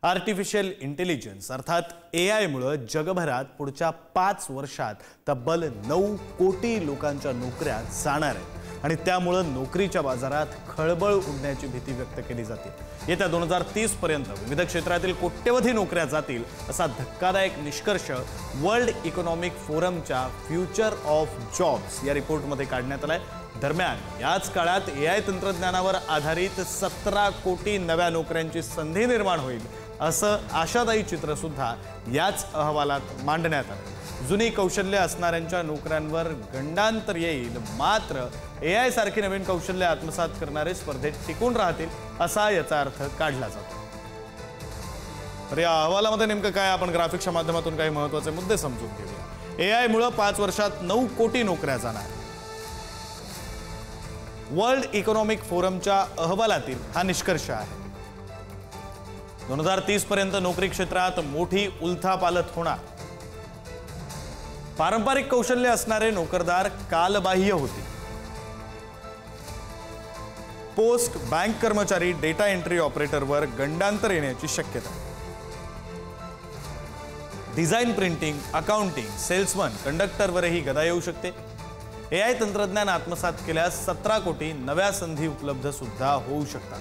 Artificial intelligence अर्थात AI मुळे जगभरात पुढच्या 5 वर्षात तब्बल 9 कोटी लोकांच्या नोकऱ्या जाणार आहेत आणि त्यामुळे नोकरीच्या बाजारात खळबळ उडण्याची भीती व्यक्त केली जाते। येत्या 2030 पर्यंत विविध क्षेत्रातील कोट्यवधी नोकऱ्या जातील असा धक्कादायक निष्कर्ष वर्ल्ड इकॉनॉमिक फोरमच्या फ्युचर ऑफ जॉब्स या रिपोर्टमध्ये काढण्यात आलाय। दरम्यान याच काळात AI तंत्रज्ञानावर आधारित 17 कोटी नव्या नोकऱ्यांची संधी निर्माण होईल असं आशादायी चित्र सुद्धा याच अहवालात मांडण्यात आलं। जुनी कौशल्य असणाऱ्यांच्या नोकऱ्यांवर गंडांतर येईल, मात्र AI सारखी नवीन कौशल्य आत्मसात करणारे स्पर्धेत टिकून राहतील असा याचा अर्थ काढला जातो। तर या अहवालामध्ये नेमकं काय, आपण ग्राफिक्सच्या माध्यमातून काही महत्त्वाचे मुद्दे समजून घेऊया। AI मुळे 5 वर्षात 9 कोटी नोकऱ्या जाणार। वर्ल्ड इकॉनॉमिक फोरमच्या अहवालातील हा निष्कर्ष आहे। 2030 पर्यंत नोकरी क्षेत्रात मोठी उलथापालथ होणार। पारंपरिक कौशल्य असणारे नोकरदार कालबाह्य होतील। पोस्ट बँक कर्मचारी, डेटा एंट्री ऑपरेटरवर गंडांतर येण्याची शक्यता। डिझाइन, प्रिंटिंग, अकाउंटिंग, सेल्समन, कंडक्टरवरही गदा येऊ शकते। AI तंत्रज्ञान आत्मसात केल्यास 17 कोटी नव्या संधी उपलब्ध सुद्धा होऊ शकतात।